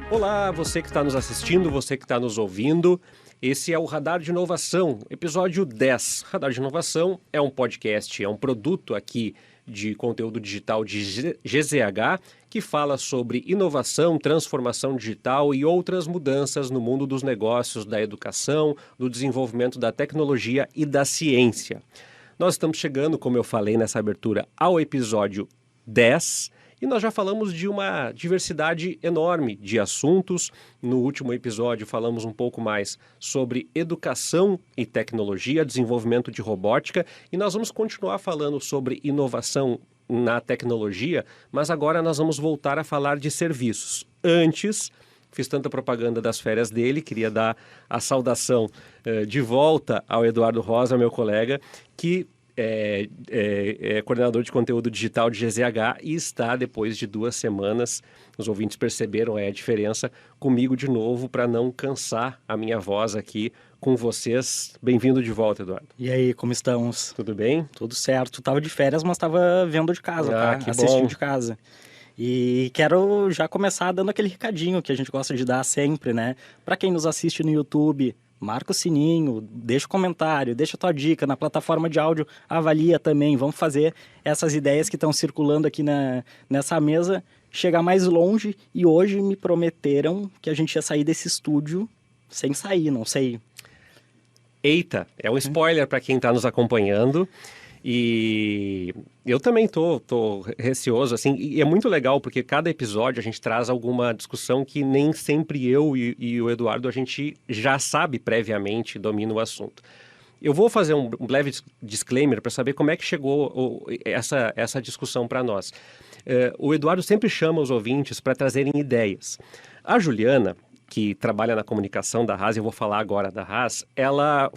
Olá, você que está nos assistindo, você que está nos ouvindo. Esse é o Radar de Inovação, episódio 10. Radar de Inovação é um podcast, é um produto aqui de conteúdo digital de GZH que fala sobre inovação, transformação digital e outras mudanças no mundo dos negócios, da educação, do desenvolvimento da tecnologia e da ciência. Nós estamos chegando, como eu falei nessa abertura, ao episódio 10. E nós já falamos de uma diversidade enorme de assuntos. No último episódio falamos um pouco mais sobre educação e tecnologia, desenvolvimento de robótica, e nós vamos continuar falando sobre inovação na tecnologia, mas agora nós vamos voltar a falar de serviços. Antes, fiz tanta propaganda das férias dele, queria dar a saudação de volta ao Eduardo Rosa, meu colega, que é coordenador de conteúdo digital de GZH e está, depois de 2 semanas, os ouvintes perceberam a diferença, comigo de novo, para não cansar a minha voz aqui com vocês. Bem-vindo de volta, Eduardo. E aí, como estamos? Tudo bem? Tudo certo. Tava de férias, mas tava vendo de casa, tá? Que assistindo bom. de casa. E quero já começar dando aquele recadinho que a gente gosta de dar sempre, né? Para quem nos assiste no YouTube, marca o sininho, deixa o comentário, deixa a tua dica na plataforma de áudio, avalia também. Vamos fazer essas ideias que estão circulando aqui nessa mesa chegar mais longe. E hoje me prometeram que a gente ia sair desse estúdio sem sair, não sei. Eita, é um spoiler para quem está nos acompanhando. E eu também tô receoso, assim, e é muito legal porque cada episódio a gente traz alguma discussão que nem sempre eu e o Eduardo a gente já sabe previamente, domina o assunto. Eu vou fazer um breve disclaimer para saber como é que chegou essa discussão para nós. O Eduardo sempre chama os ouvintes para trazerem ideias. A Juliana, que trabalha na comunicação da Haas, eu vou falar agora da Haas, ela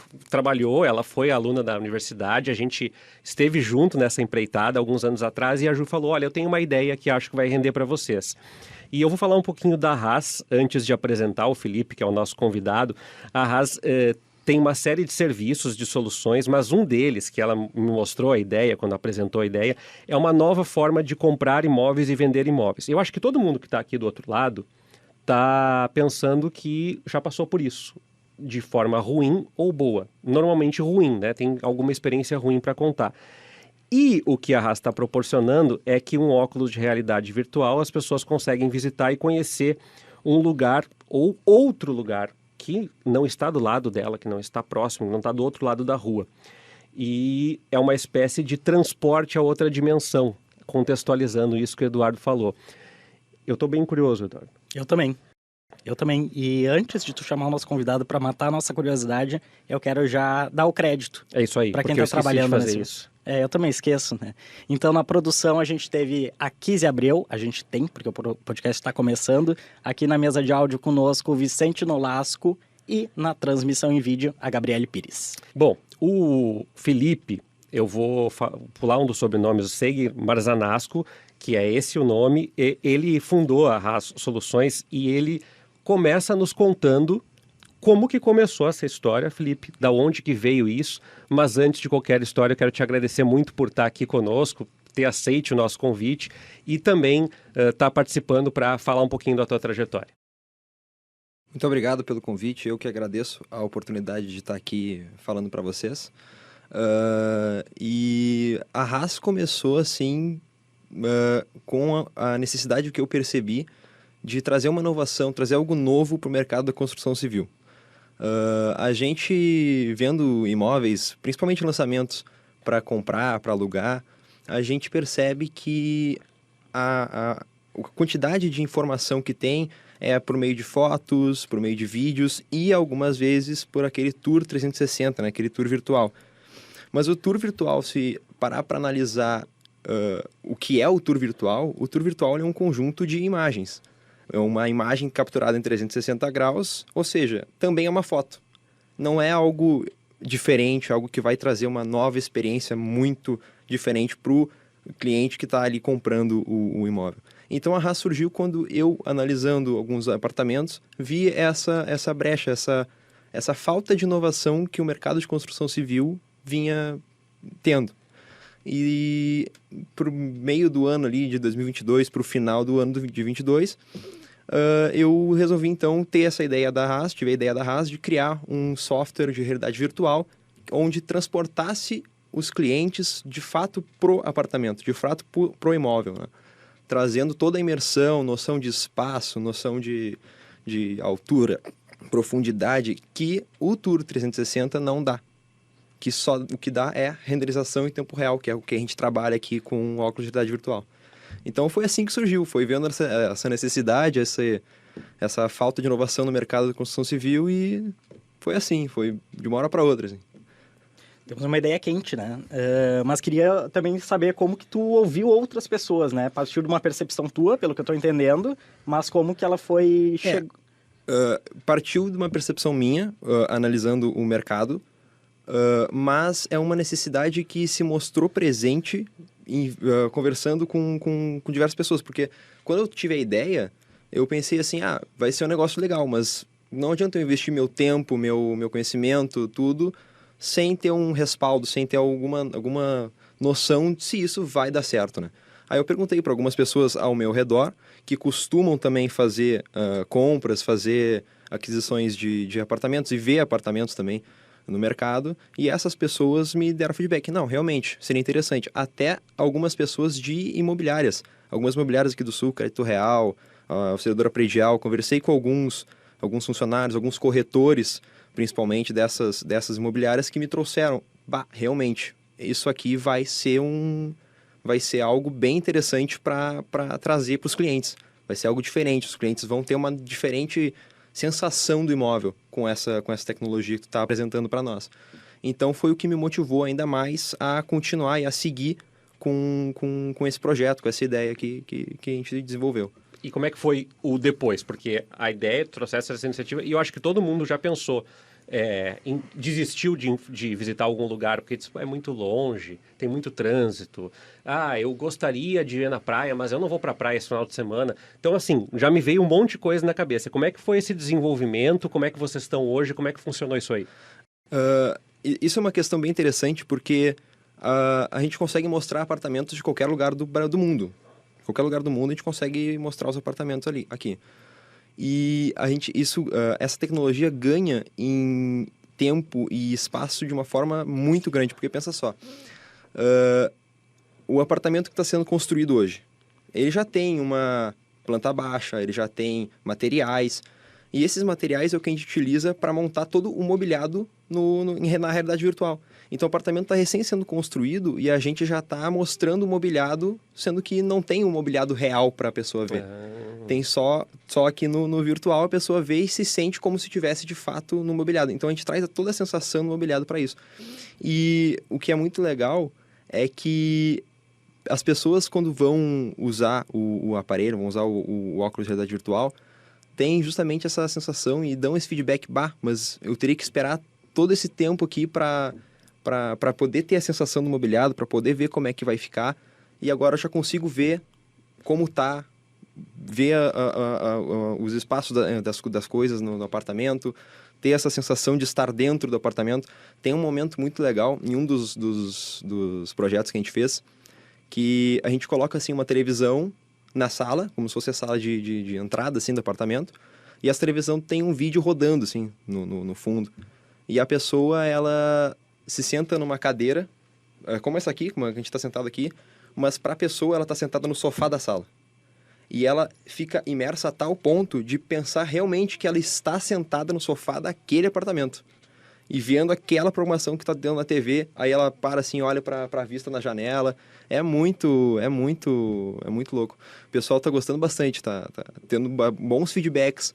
foi aluna da universidade, a gente esteve junto nessa empreitada alguns anos atrás e a Ju falou, olha, eu tenho uma ideia que acho que vai render para vocês. E eu vou falar um pouquinho da Haas antes de apresentar o Felipe, que é o nosso convidado. A Haas tem uma série de serviços, de soluções, mas um deles, que ela me mostrou a ideia, quando apresentou a ideia, é uma nova forma de comprar imóveis e vender imóveis. Eu acho que todo mundo que está aqui do outro lado está pensando que já passou por isso, de forma ruim ou boa. Normalmente ruim, né? Tem alguma experiência ruim para contar. E o que a Haas está proporcionando é que um óculos de realidade virtual as pessoas conseguem visitar e conhecer um lugar ou outro lugar que não está do lado dela, que não está próximo, não está do outro lado da rua. E é uma espécie de transporte a outra dimensão, contextualizando isso que o Eduardo falou. Eu estou bem curioso, Eduardo. Eu também. E antes de tu chamar o nosso convidado para matar a nossa curiosidade, eu quero já dar o crédito. É isso aí, para quem está trabalhando fazer isso. Eu também esqueço, né? Então, na produção, a gente teve a Kizzy Abreu, a gente tem, porque o podcast está começando. Aqui na mesa de áudio conosco, o Vicente Nolasco e na transmissão em vídeo, a Gabriele Pires. Bom, o Felipe, eu vou pular um dos sobrenomes, o Seig Marzanasco, que é esse o nome, ele fundou a Haas Soluções e ele começa nos contando como que começou essa história, Felipe, da onde que veio isso, mas antes de qualquer história eu quero te agradecer muito por estar aqui conosco, ter aceite o nosso convite e também estar participando para falar um pouquinho da tua trajetória. Muito obrigado pelo convite, eu que agradeço a oportunidade de estar aqui falando para vocês. E a Haas começou assim com a necessidade que eu percebi de trazer uma inovação, trazer algo novo para o mercado da construção civil. A gente vendo imóveis, principalmente lançamentos para comprar, para alugar, a gente percebe que a quantidade de informação que tem é por meio de fotos, por meio de vídeos e algumas vezes por aquele tour 360, né, aquele tour virtual. Mas o tour virtual, se parar para analisar o que é o tour virtual é um conjunto de imagens. É uma imagem capturada em 360 graus, ou seja, também é uma foto. Não é algo diferente, algo que vai trazer uma nova experiência muito diferente para o cliente que está ali comprando o imóvel. Então a Haas surgiu quando eu, analisando alguns apartamentos, vi essa brecha, essa falta de inovação que o mercado de construção civil vinha tendo. E para o meio do ano ali de 2022, para o final do ano de 2022, eu resolvi então ter essa ideia da Haas, tive a ideia da Haas de criar um software de realidade virtual onde transportasse os clientes de fato pro apartamento, de fato pro imóvel, né? Trazendo toda a imersão, noção de espaço, noção de altura, profundidade que o Tour 360 não dá. Que só o que dá é renderização em tempo real, que é o que a gente trabalha aqui com o óculos de realidade virtual. Então foi assim que surgiu, foi vendo essa necessidade, essa falta de inovação no mercado da construção civil e foi assim, foi de uma hora para outra. Assim. Temos uma ideia quente, né? Mas queria também saber como que tu ouviu outras pessoas, né? Partiu de uma percepção tua, pelo que eu estou entendendo, mas como que ela foi... Partiu de uma percepção minha, analisando o mercado, mas é uma necessidade que se mostrou presente conversando com diversas pessoas, porque quando eu tive a ideia, eu pensei assim, vai ser um negócio legal, mas não adianta eu investir meu tempo, meu conhecimento, tudo, sem ter um respaldo, sem ter alguma noção de se isso vai dar certo, né? Aí eu perguntei para algumas pessoas ao meu redor, que costumam também fazer compras, fazer aquisições de apartamentos e ver apartamentos também no mercado, e essas pessoas me deram feedback. Não, realmente, seria interessante. Até algumas pessoas de imobiliárias. Algumas imobiliárias aqui do Sul, Crédito Real, Auxiliadora Predial, conversei com alguns funcionários, alguns corretores, principalmente dessas imobiliárias, que me trouxeram, realmente, isso aqui vai ser algo bem interessante para trazer para os clientes. Vai ser algo diferente, os clientes vão ter uma diferente sensação do imóvel com essa tecnologia que tu está apresentando para nós. Então foi o que me motivou ainda mais a continuar e a seguir com esse projeto, com essa ideia que a gente desenvolveu. E como é que foi o depois? Porque a ideia, trouxesse essa iniciativa, e eu acho que todo mundo já pensou, desistiu de visitar algum lugar, porque é muito longe, tem muito trânsito. Eu gostaria de ir na praia, mas eu não vou para a praia esse final de semana. Então, assim, já me veio um monte de coisa na cabeça. Como é que foi esse desenvolvimento? Como é que vocês estão hoje? Como é que funcionou isso aí? Isso é uma questão bem interessante, porque a gente consegue mostrar apartamentos de qualquer lugar do mundo. Qualquer lugar do mundo a gente consegue mostrar os apartamentos aqui. E essa tecnologia ganha em tempo e espaço de uma forma muito grande, porque pensa só, o apartamento que está sendo construído hoje, ele já tem uma planta baixa, ele já tem materiais, e esses materiais é o que a gente utiliza para montar todo o mobiliado na realidade virtual. Então o apartamento está recém sendo construído e a gente já está mostrando o mobiliado, sendo que não tem um mobiliado real para a pessoa ver. Tem só aqui no virtual a pessoa vê e se sente como se estivesse de fato no mobiliado. Então a gente traz toda a sensação do mobiliado para isso. E o que é muito legal é que as pessoas, quando vão usar o aparelho, vão usar o óculos de realidade virtual, têm justamente essa sensação e dão esse feedback, mas eu teria que esperar todo esse tempo aqui para poder ter a sensação do mobiliado, para poder ver como é que vai ficar. E agora eu já consigo ver como tá, ver os espaços das coisas no apartamento, ter essa sensação de estar dentro do apartamento. Tem um momento muito legal em um dos projetos que a gente fez, que a gente coloca assim uma televisão na sala, como se fosse a sala de entrada assim, do apartamento, e essa televisão tem um vídeo rodando assim, no fundo. E a pessoa, ela se senta numa cadeira, como essa aqui, como a gente está sentado aqui, mas para a pessoa ela está sentada no sofá da sala. E ela fica imersa a tal ponto de pensar realmente que ela está sentada no sofá daquele apartamento. E vendo aquela programação que está dentro da TV, aí ela para assim, olha para a vista na janela. É muito louco. O pessoal está gostando bastante, tá tendo bons feedbacks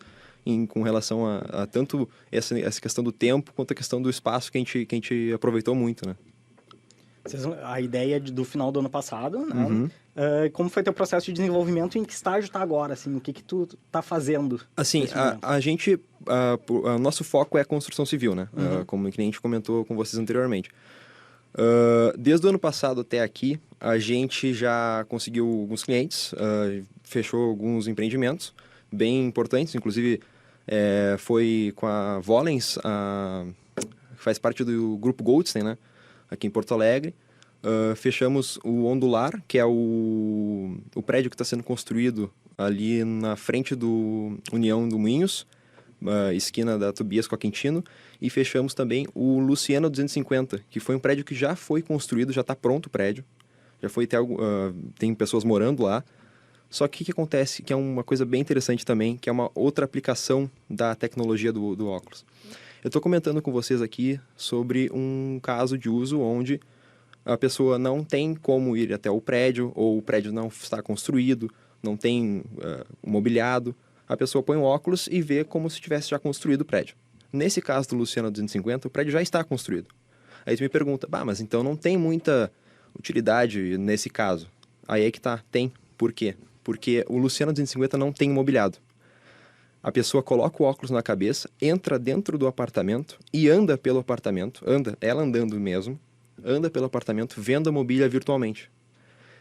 com relação a tanto essa questão do tempo quanto a questão do espaço que a gente aproveitou muito, né? A ideia do final do ano passado, né? Uhum. Como foi teu processo de desenvolvimento e em que estágio está agora, assim? O que tu tá fazendo? Assim, a gente... nosso foco é a construção civil, né? Como que a gente comentou com vocês anteriormente. Desde o ano passado até aqui, a gente já conseguiu alguns clientes, fechou alguns empreendimentos bem importantes, inclusive foi com a Volens, que faz parte do grupo Goldstein, né? Aqui em Porto Alegre. Fechamos o Ondular, que é o prédio que está sendo construído ali na frente do União do Moinhos, esquina da Tobias com a Quintino, e fechamos também o Luciano 250, que foi um prédio que já foi construído, já está pronto o prédio, já foi tem pessoas morando lá. Só que o que acontece, que é uma coisa bem interessante também, que é uma outra aplicação da tecnologia do óculos. Eu estou comentando com vocês aqui sobre um caso de uso onde a pessoa não tem como ir até o prédio, ou o prédio não está construído, não tem mobiliado. A pessoa põe o óculos e vê como se tivesse já construído o prédio. Nesse caso do Luciano 250, o prédio já está construído. Aí tu me pergunta, mas então não tem muita utilidade nesse caso. Aí é que tá, tem. Por quê? Porque o Luciano 250 não tem mobiliado. A pessoa coloca o óculos na cabeça, entra dentro do apartamento e anda pelo apartamento, ela andando mesmo, anda pelo apartamento vendo a mobília virtualmente.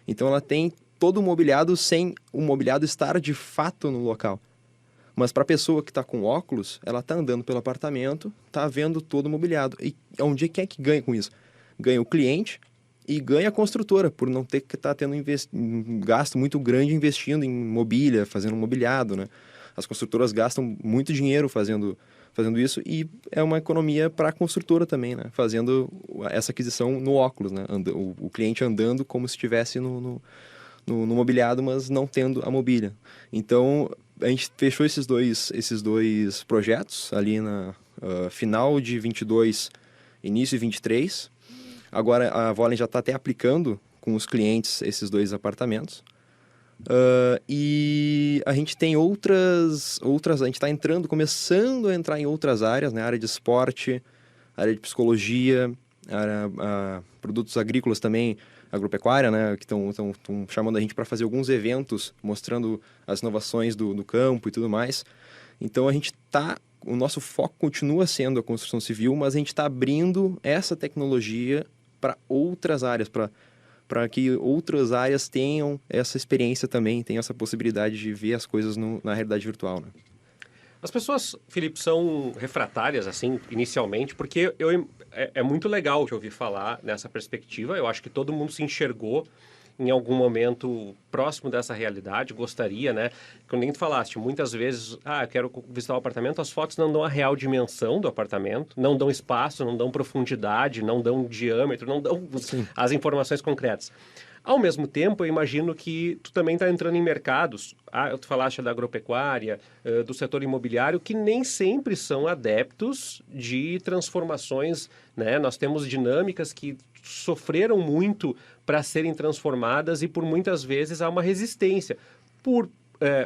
Então ela tem todo o mobiliado sem o mobiliado estar de fato no local. Mas para a pessoa que está com óculos, ela está andando pelo apartamento, está vendo todo o mobiliado. E onde é que ganha com isso? Ganha o cliente e ganha a construtora, por não ter que estar tendo um gasto muito grande investindo em mobília, fazendo mobiliado, né? As construtoras gastam muito dinheiro fazendo isso e é uma economia para a construtora também, né? Fazendo essa aquisição no óculos, né? O cliente andando como se estivesse no mobiliado, mas não tendo a mobília. Então, a gente fechou esses dois projetos ali na final de 22, início de 23. Agora, a Vollen já está até aplicando com os clientes esses 2 apartamentos. E a gente tem outras a gente está começando a entrar em outras áreas, né? Área de esporte, área de psicologia, produtos agrícolas também, agropecuária, né? Que estão chamando a gente para fazer alguns eventos mostrando as inovações do campo e tudo mais. Então o nosso foco continua sendo a construção civil, mas a gente está abrindo essa tecnologia para outras áreas, para que outras áreas tenham essa experiência também, tenham essa possibilidade de ver as coisas na realidade virtual, né? As pessoas, Felipe, são refratárias, assim, inicialmente, porque é muito legal te ouvir falar nessa perspectiva. Eu acho que todo mundo se enxergou em algum momento próximo dessa realidade, gostaria, né? Como nem tu falaste, muitas vezes, eu quero visitar o apartamento, as fotos não dão a real dimensão do apartamento, não dão espaço, não dão profundidade, não dão diâmetro, não dão as informações concretas. Ao mesmo tempo, eu imagino que tu também está entrando em mercados, tu falaste da agropecuária, do setor imobiliário, que nem sempre são adeptos de transformações, né? Nós temos dinâmicas que sofreram muito para serem transformadas e por muitas vezes há uma resistência por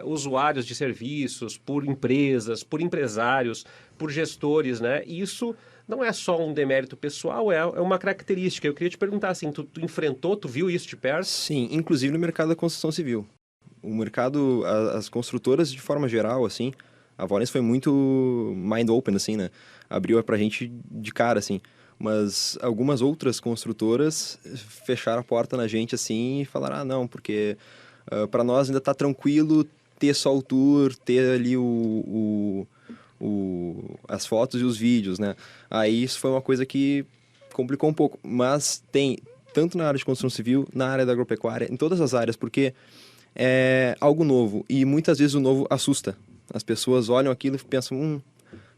usuários de serviços, por empresas, por empresários, por gestores, né? E isso não é só um demérito pessoal, é uma característica. Eu queria te perguntar assim, tu enfrentou, tu viu isso de perto? Sim, inclusive no mercado da construção civil. O mercado, as construtoras de forma geral, assim, a Volens foi muito mind open, assim, né? Abriu pra gente de cara, assim. Mas algumas outras construtoras fecharam a porta na gente, assim, e falaram, não, porque para nós ainda tá tranquilo ter só o tour, ter ali as fotos e os vídeos, né? Aí isso foi uma coisa que complicou um pouco, mas tem tanto na área de construção civil, na área da agropecuária, em todas as áreas, porque é algo novo e muitas vezes o novo assusta. As pessoas olham aquilo e pensam,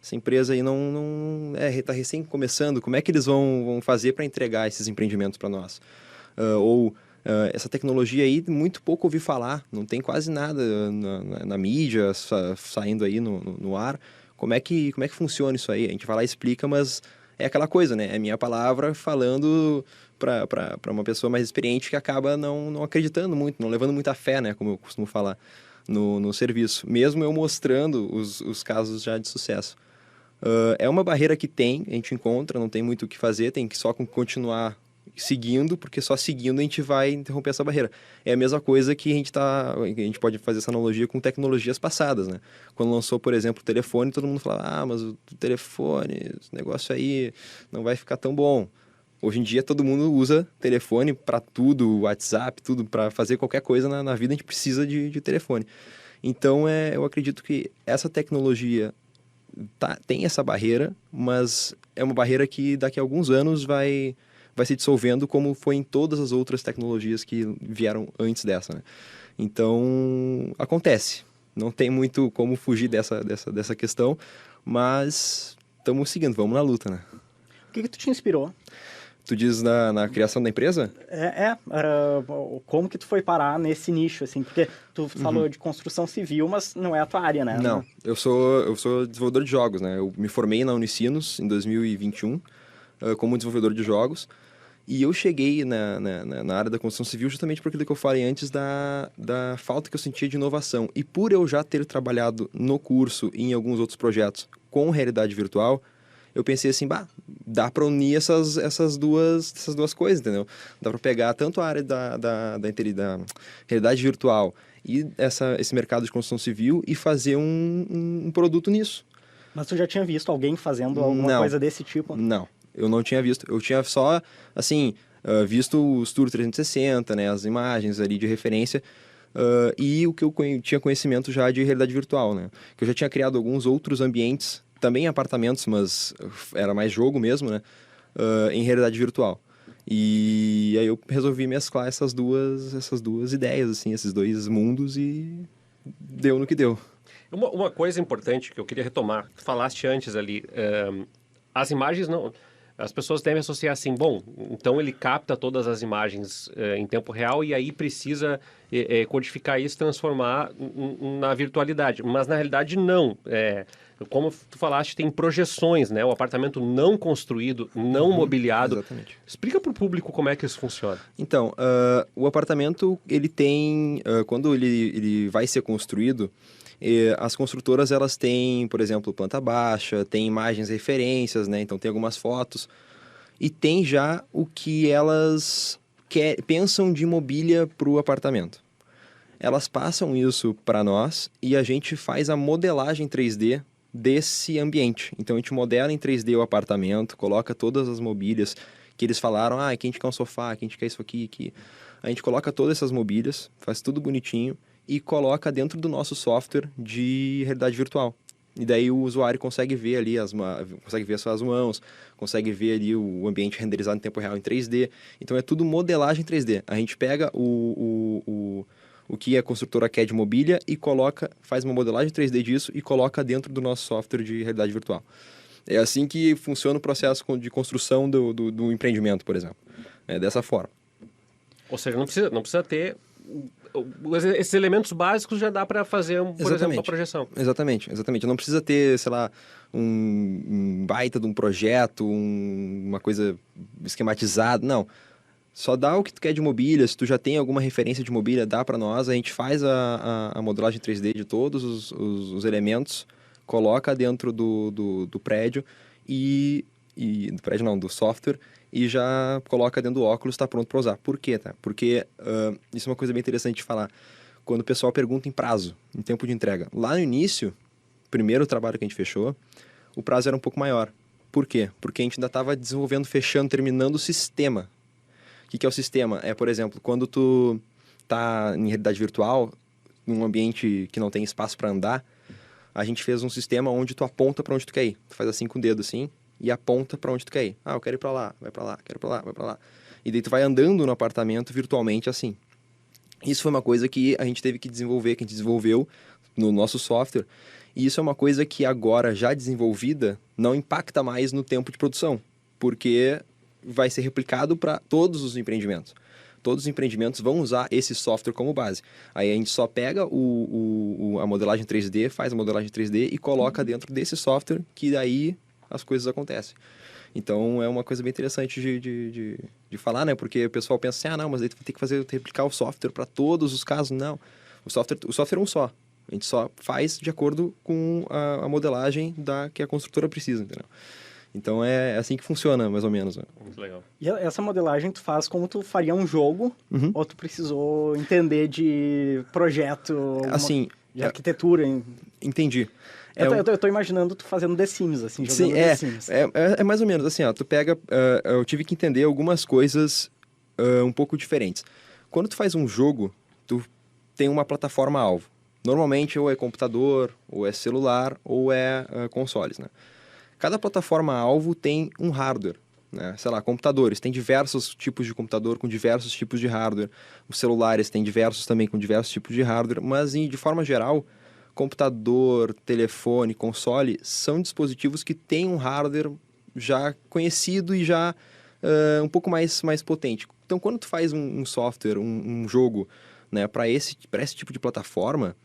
essa empresa aí não está recém começando, como é que eles vão fazer para entregar esses empreendimentos para nós? Essa tecnologia aí, muito pouco ouvi falar, não tem quase nada na mídia saindo aí no ar. Como é que funciona isso aí? A gente vai lá e explica, mas é aquela coisa, né? É minha palavra falando para uma pessoa mais experiente que acaba não acreditando muito, não levando muita fé, né? Como eu costumo falar no serviço. Mesmo eu mostrando os casos já de sucesso. É uma barreira que a gente encontra, não tem muito o que fazer, tem que só continuar seguindo, porque só seguindo a gente vai interromper essa barreira. É a mesma coisa que a gente pode fazer essa analogia com tecnologias passadas, né? Quando lançou, por exemplo, o telefone, todo mundo falava, mas o telefone, esse negócio aí não vai ficar tão bom. Hoje em dia todo mundo usa telefone para tudo, WhatsApp, tudo, para fazer qualquer coisa na vida a gente precisa de telefone. Então eu acredito que essa tecnologia tem essa barreira, mas é uma barreira que daqui a alguns anos vai se dissolvendo, como foi em todas as outras tecnologias que vieram antes dessa, né? Então, acontece. Não tem muito como fugir dessa questão, mas estamos seguindo, vamos na luta, né? O que tu te inspirou? Tu diz na criação da empresa? Como que tu foi parar nesse nicho, assim? Porque tu falou de construção civil, mas não é a tua área, né? Não, eu sou desenvolvedor de jogos, né? Eu me formei na Unicinos em 2021 como desenvolvedor de jogos. E eu cheguei na área da construção civil justamente por aquilo que eu falei antes da falta que eu sentia de inovação. E por eu já ter trabalhado no curso e em alguns outros projetos com realidade virtual, eu pensei assim, dá para unir essas duas coisas, entendeu? Dá para pegar tanto a área da realidade virtual e esse mercado de construção civil e fazer um produto nisso. Mas tu já tinha visto alguém fazendo alguma coisa desse tipo? Não, eu não tinha visto. Eu tinha só, assim, visto os Tour 360, né, as imagens ali de referência, e o que eu tinha conhecimento já de realidade virtual, né? Que eu já tinha criado alguns outros ambientes, também apartamentos, mas era mais jogo mesmo, né? Em realidade virtual. E aí eu resolvi mesclar essas duas ideias, assim, esses dois mundos e deu no que deu. Uma coisa importante que eu queria retomar, tu falaste antes ali, as imagens não... As pessoas devem associar assim, bom, então ele capta todas as imagens em tempo real e aí precisa codificar isso, transformar na virtualidade. Mas na realidade não. Como tu falaste, tem projeções, né? O apartamento não construído, não mobiliado. Exatamente. Explica para o público como é que isso funciona. Então, o apartamento, ele tem, quando ele vai ser construído, as construtoras, elas têm, por exemplo, planta baixa, tem imagens referências, né? Então tem algumas fotos. E tem já o que elas pensam de mobília para o apartamento. Elas passam isso para nós e a gente faz a modelagem 3D desse ambiente. Então a gente modela em 3D o apartamento, coloca todas as mobílias que eles falaram, aqui a gente quer um sofá, aqui a gente quer isso aqui. A gente coloca todas essas mobílias, faz tudo bonitinho e coloca dentro do nosso software de realidade virtual. E daí o usuário consegue ver ali consegue ver as suas mãos, consegue ver ali o ambiente renderizado em tempo real em 3D. Então é tudo modelagem 3D. A gente pega o que a construtora quer de mobília e faz uma modelagem 3D disso e coloca dentro do nosso software de realidade virtual. É assim que funciona o processo de construção do empreendimento, por exemplo. É dessa forma. Ou seja, não precisa ter... Esses elementos básicos já dá para fazer, por exemplo, uma projeção. Exatamente. Não precisa ter, sei lá, um baita de um projeto, uma coisa esquematizada, não. Só dá o que tu quer de mobília, se tu já tem alguma referência de mobília, dá para nós, a gente faz a modelagem 3D de todos os elementos, coloca dentro do prédio do prédio não, do software, e já coloca dentro do óculos, está pronto para usar. Por quê, tá? Porque isso é uma coisa bem interessante de falar. Quando o pessoal pergunta em prazo, em tempo de entrega. Lá no início, primeiro trabalho que a gente fechou, o prazo era um pouco maior. Por quê? Porque a gente ainda estava desenvolvendo, fechando, terminando o sistema. O que é o sistema? Por exemplo, quando tu está em realidade virtual, num ambiente que não tem espaço para andar, a gente fez um sistema onde tu aponta para onde tu quer ir. Tu faz assim com o dedo, assim, e aponta para onde tu quer ir. Eu quero ir para lá, vai para lá, quero ir para lá, vai para lá. E daí tu vai andando no apartamento virtualmente assim. Isso foi uma coisa que a gente teve que desenvolver, que a gente desenvolveu no nosso software. E isso é uma coisa que agora, já desenvolvida, não impacta mais no tempo de produção. Porque vai ser replicado para todos os empreendimentos. Todos os empreendimentos vão usar esse software como base. Aí a gente só pega a modelagem 3D, faz a modelagem 3D e coloca dentro desse software, que daí as coisas acontecem. Então é uma coisa bem interessante de falar, né? Porque o pessoal pensa assim, não, mas aí tu vai ter que replicar o software para todos os casos. Não, o software é um só. A gente só faz de acordo com a modelagem que a construtora precisa, entendeu? Então é assim que funciona, mais ou menos. Né? Muito legal. E essa modelagem tu faz como tu faria um jogo, ou tu precisou entender de projeto, assim, de arquitetura? Entendi. Eu tô imaginando tu fazendo The Sims, assim, jogando The Sims. É mais ou menos assim, tu pega... eu tive que entender algumas coisas um pouco diferentes. Quando tu faz um jogo, tu tem uma plataforma-alvo. Normalmente ou é computador, ou é celular, ou é consoles, né? Cada plataforma-alvo tem um hardware. né? Sei lá, computadores, tem diversos tipos de computador com diversos tipos de hardware. Os celulares têm diversos também com diversos tipos de hardware, mas de forma geral, computador, telefone, console são dispositivos que têm um hardware já conhecido e já um pouco mais potente. Então, quando tu faz um software, um jogo, né, para esse tipo de plataforma,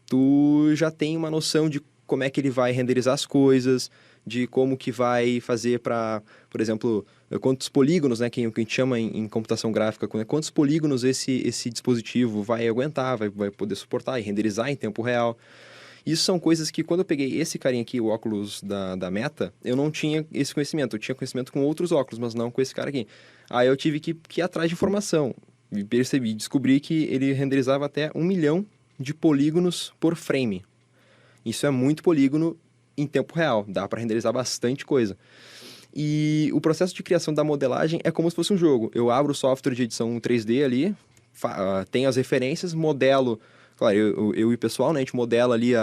tu já tem uma noção de como é que ele vai renderizar as coisas, de como que vai fazer para, por exemplo, quantos polígonos, né, que a gente chama em computação gráfica, quantos polígonos esse dispositivo vai aguentar, vai poder suportar e renderizar em tempo real. Isso são coisas que, quando eu peguei esse carinha aqui, o óculos da Meta, eu não tinha esse conhecimento. Eu tinha conhecimento com outros óculos, mas não com esse cara aqui. Aí eu tive que ir atrás de informação. E descobri que ele renderizava até 1 milhão de polígonos por frame. Isso é muito polígono em tempo real. Dá para renderizar bastante coisa. E o processo de criação da modelagem é como se fosse um jogo. Eu abro o software de edição 3D ali, tenho as referências, modelo. Claro, eu e o pessoal, né, a gente modela ali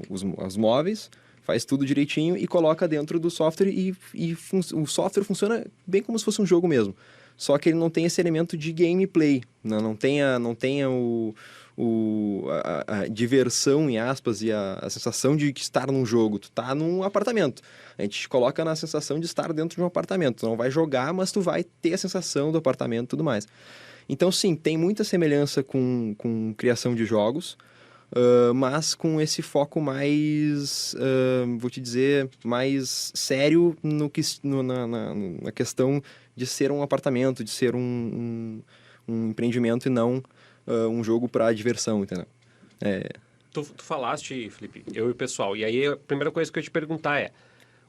os móveis, faz tudo direitinho e coloca dentro do software o software funciona bem como se fosse um jogo mesmo. Só que ele não tem esse elemento de gameplay, não tem a diversão, em aspas, e a sensação de estar num jogo. Tu tá num apartamento. A gente te coloca na sensação de estar dentro de um apartamento. Tu não vai jogar, mas tu vai ter a sensação do apartamento e tudo mais. Então, sim, tem muita semelhança com criação de jogos, mas com esse foco mais, vou te dizer, mais sério na questão de ser um apartamento, de ser um empreendimento e não um jogo para diversão, entendeu? Tu falaste, Felipe, eu e o pessoal, e aí a primeira coisa que eu ia te perguntar é: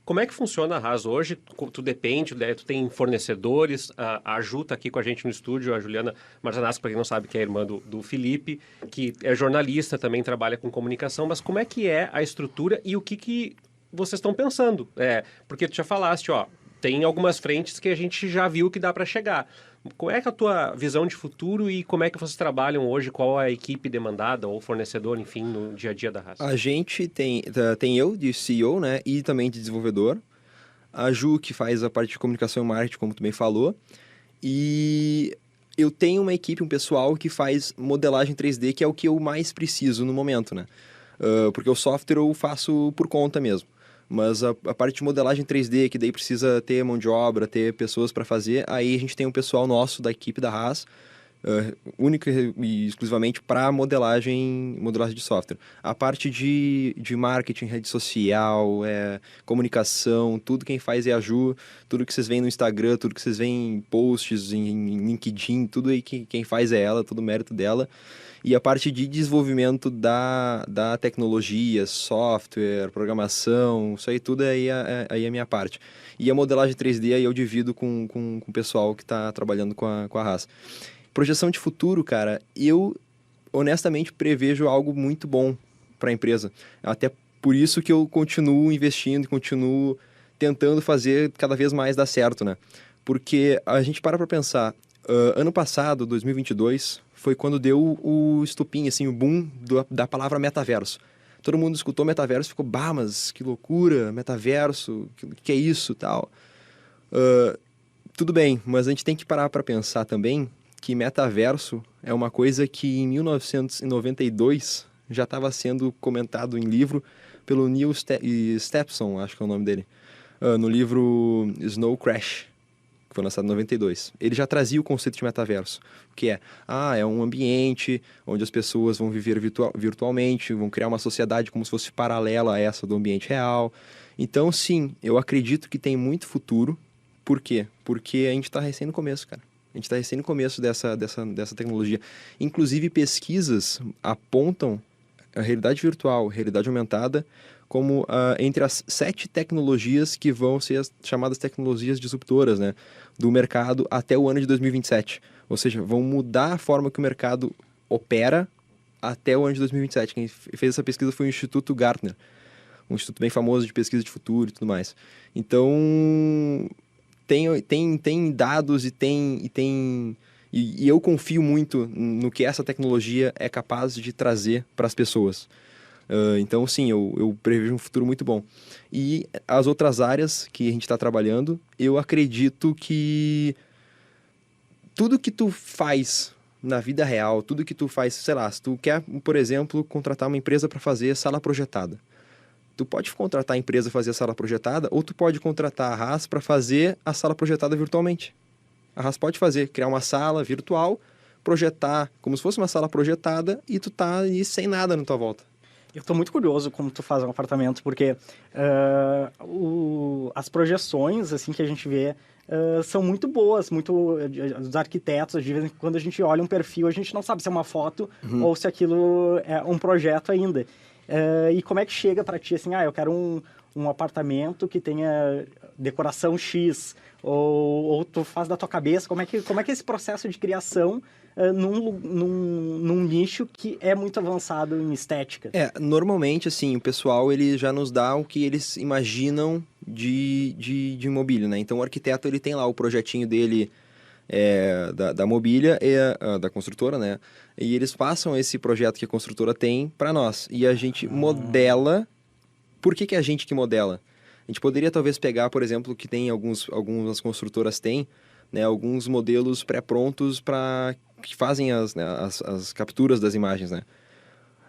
como é que funciona a Haas hoje? Tu depende, né? Tu tem fornecedores, a Ju tá aqui com a gente no estúdio, a Juliana Marzanasco, para quem não sabe, que é a irmã do Felipe, que é jornalista, também trabalha com comunicação, mas como é que é a estrutura e o que vocês estão pensando? Porque tu já falaste, ó, tem algumas frentes que a gente já viu que dá para chegar. Qual é a tua visão de futuro e como é que vocês trabalham hoje? Qual a equipe demandada ou fornecedor, enfim, no dia a dia da Haas? A gente tem eu de CEO, né, e também de desenvolvedor. A Ju, que faz a parte de comunicação e marketing, como tu bem falou. E eu tenho uma equipe, um pessoal que faz modelagem 3D, que é o que eu mais preciso no momento, né? Porque o software eu faço por conta mesmo. Mas a parte de modelagem 3D, que daí precisa ter mão de obra, ter pessoas para fazer, aí a gente tem um pessoal nosso da equipe da Haas, única e exclusivamente para modelagem de software. A parte de marketing, rede social, comunicação, tudo quem faz é a Ju, tudo que vocês veem no Instagram, tudo que vocês veem em posts, em LinkedIn, tudo aí quem faz é ela, todo o mérito dela. E a parte de desenvolvimento da tecnologia, software, programação, isso aí tudo aí é a minha parte. E a modelagem 3D aí eu divido com o pessoal que está trabalhando com a Haas. Projeção de futuro, cara, eu honestamente prevejo algo muito bom para a empresa. Até por isso que eu continuo investindo e continuo tentando fazer cada vez mais dar certo, né? Porque a gente para pensar, ano passado, 2022, foi quando deu o estopim, assim, o boom da palavra metaverso. Todo mundo escutou metaverso e ficou, bah, mas que loucura, metaverso, que é isso, tal. Tudo bem, mas a gente tem que parar para pensar também que metaverso é uma coisa que em 1992 já estava sendo comentado em livro pelo Neil Stephenson, acho que é o nome dele, no livro Snow Crash, que foi lançado em 92. Ele já trazia o conceito de metaverso, que é um ambiente onde as pessoas vão viver virtualmente, vão criar uma sociedade como se fosse paralela a essa do ambiente real. Então, sim, eu acredito que tem muito futuro. Por quê? Porque a gente está recém no começo, cara. A gente está recém no começo dessa tecnologia. Inclusive, pesquisas apontam a realidade virtual, realidade aumentada, como entre as 7 tecnologias que vão ser as chamadas tecnologias disruptoras, né, do mercado até o ano de 2027. Ou seja, vão mudar a forma que o mercado opera até o ano de 2027. Quem fez essa pesquisa foi o Instituto Gartner, um instituto bem famoso de pesquisa de futuro e tudo mais. Então, tem dados e eu confio muito no que essa tecnologia é capaz de trazer para as pessoas. Então, sim, eu prevejo um futuro muito bom. E as outras áreas que a gente está trabalhando, eu acredito que tudo que tu faz na vida real, tudo que tu faz, sei lá, se tu quer, por exemplo, contratar uma empresa para fazer sala projetada, tu pode contratar a empresa para fazer a sala projetada, ou tu pode contratar a RAS para fazer a sala projetada virtualmente. A RAS pode fazer, criar uma sala virtual, projetar como se fosse uma sala projetada e tu tá aí sem nada na tua volta. Eu estou muito curioso como tu faz um apartamento, porque as projeções assim que a gente vê são muito boas, dos arquitetos. De vez em quando a gente olha um perfil, a gente não sabe se é uma foto ou se aquilo é um projeto ainda. E como é que chega para ti assim, eu quero um apartamento que tenha decoração X, ou tu faz da tua cabeça, como é que é esse processo de criação num nicho que é muito avançado em estética? Normalmente, assim, o pessoal ele já nos dá o que eles imaginam de mobília, né? Então, o arquiteto ele tem lá o projetinho dele da mobília, da construtora, né? E eles passam esse projeto que a construtora tem para nós. E a gente modela. Por que é a gente que modela? A gente poderia talvez pegar, por exemplo, que tem algumas construtoras têm, né, alguns modelos pré-prontos que fazem as capturas das imagens, né?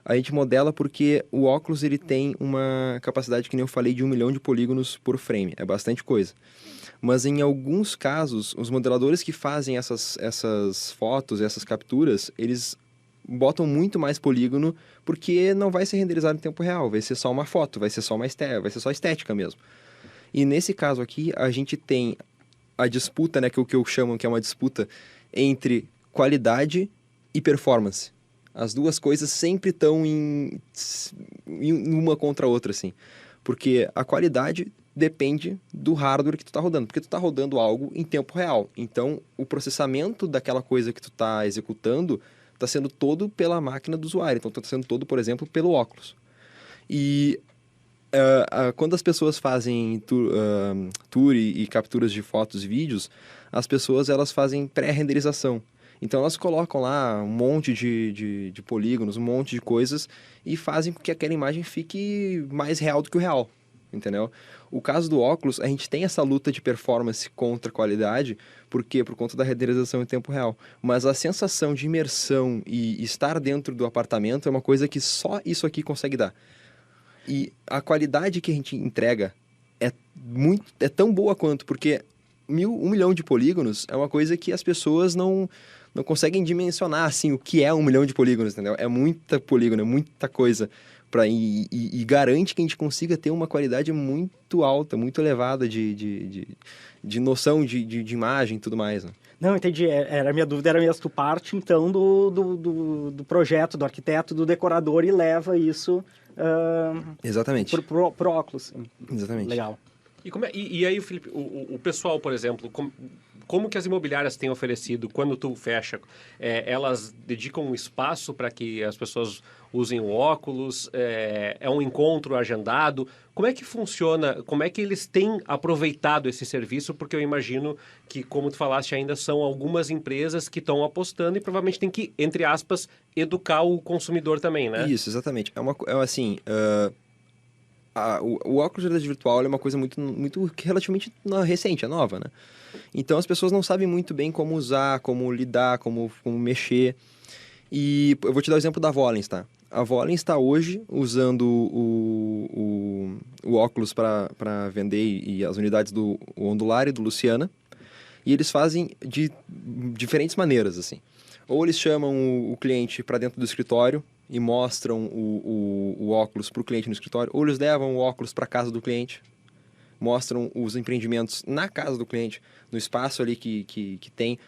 A gente modela porque o óculos ele tem uma capacidade, que nem eu falei, de 1 milhão de polígonos por frame. É bastante coisa. Mas em alguns casos, os modeladores que fazem essas fotos, essas capturas, eles botam muito mais polígono porque não vai ser renderizado em tempo real, vai ser só uma foto, vai ser só vai ser só estética mesmo. E nesse caso aqui, a gente tem a disputa, né, que é o que eu chamo que é uma disputa entre qualidade e performance. As duas coisas sempre estão em uma contra a outra, assim. Porque a qualidade depende do hardware que tu tá rodando, porque tu tá rodando algo em tempo real. Então, o processamento daquela coisa que tu tá executando está sendo todo pela máquina do usuário. Então, está sendo todo, por exemplo, pelo óculos. E quando as pessoas fazem tour e capturas de fotos e vídeos, as pessoas elas fazem pré-renderização. Então, elas colocam lá um monte de polígonos, um monte de coisas e fazem com que aquela imagem fique mais real do que o real. Entendeu? O caso do óculos, a gente tem essa luta de performance contra a qualidade, por quê? Por conta da renderização em tempo real. Mas a sensação de imersão e estar dentro do apartamento é uma coisa que só isso aqui consegue dar. E a qualidade que a gente entrega é tão boa quanto, porque 1 milhão de polígonos é uma coisa que as pessoas não conseguem dimensionar, assim, o que é 1 milhão de polígonos, entendeu? É muita polígono, é muita coisa. E garante que a gente consiga ter uma qualidade muito alta, muito elevada de noção de imagem e tudo mais, né? Não, entendi. Era a minha dúvida, era mesmo, tu parte, então, do projeto, do arquiteto, do decorador e leva isso Exatamente. pro óculos. Exatamente. Legal. E aí, Felipe, o pessoal, por exemplo, como que as imobiliárias têm oferecido, quando tu fecha, elas dedicam um espaço para que as pessoas usem o óculos, é um encontro agendado? Como é que funciona, como é que eles têm aproveitado esse serviço? Porque eu imagino que, como tu falaste, ainda são algumas empresas que estão apostando e provavelmente tem que, entre aspas, educar o consumidor também, né? Isso, exatamente. Assim, o óculos de realidade virtual é uma coisa muito relativamente recente, é nova, né? Então as pessoas não sabem muito bem como usar, como lidar, como mexer. E eu vou te dar o exemplo da Volens, tá? A Volens está hoje usando o óculos para vender e as unidades do Ondulare e do Luciana. E eles fazem de diferentes maneiras, assim. Ou eles chamam o cliente para dentro do escritório e mostram o óculos para o cliente no escritório, ou eles levam o óculos para casa do cliente, mostram os empreendimentos na casa do cliente, no espaço ali que tem.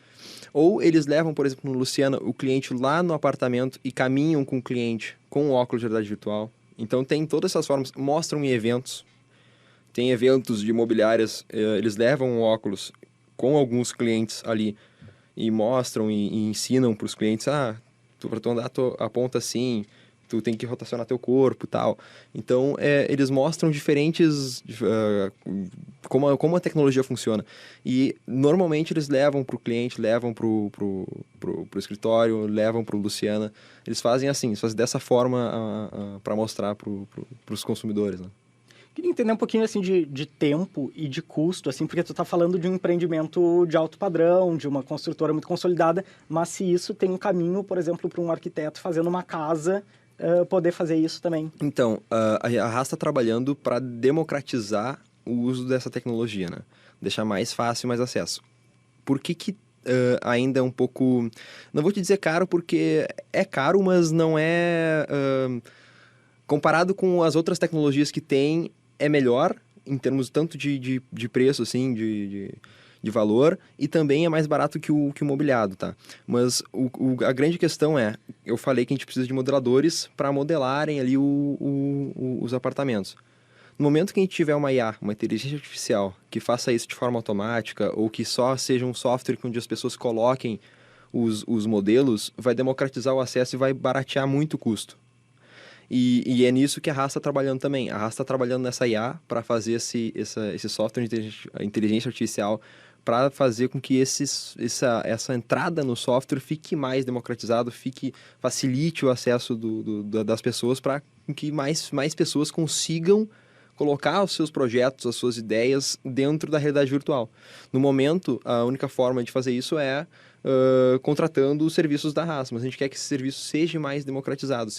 Ou eles levam, por exemplo, no Luciana, o cliente lá no apartamento e caminham com o cliente com o óculos de realidade virtual. Então tem todas essas formas, mostram em eventos. Tem eventos de imobiliárias, eles levam o óculos com alguns clientes ali e mostram e ensinam para os clientes, para tu andar, tu aponta assim, tu tem que rotacionar teu corpo e tal. Então, eles mostram diferentes... como a tecnologia funciona. E, normalmente, eles levam pro cliente, levam pro escritório, levam pro Luciana. Eles fazem assim, eles fazem dessa forma para mostrar pros consumidores, né? Queria entender um pouquinho, assim, de tempo e de custo, assim, porque tu tá falando de um empreendimento de alto padrão, de uma construtora muito consolidada, mas se isso tem um caminho, por exemplo, para um arquiteto fazendo uma casa, poder fazer isso também. Então, a Haas está trabalhando para democratizar o uso dessa tecnologia, né? Deixar mais fácil, mais acesso. Por que ainda é um pouco... Não vou te dizer caro, porque é caro, mas não é... comparado com as outras tecnologias que tem, é melhor, em termos tanto de preço, assim, de valor, e também é mais barato que o mobiliado, tá? Mas a grande questão eu falei que a gente precisa de modeladores para modelarem ali os apartamentos. No momento que a gente tiver uma IA, uma inteligência artificial, que faça isso de forma automática, ou que só seja um software onde as pessoas coloquem os modelos, vai democratizar o acesso e vai baratear muito o custo. E é nisso que a Haas está trabalhando também. A Haas está trabalhando nessa IA para fazer esse software de inteligência artificial, para fazer com que essa entrada no software fique mais democratizado, facilite o acesso das pessoas, para que mais pessoas consigam colocar os seus projetos, as suas ideias dentro da realidade virtual. No momento, a única forma de fazer isso é contratando os serviços da Haas, mas a gente quer que esse serviço seja mais democratizado,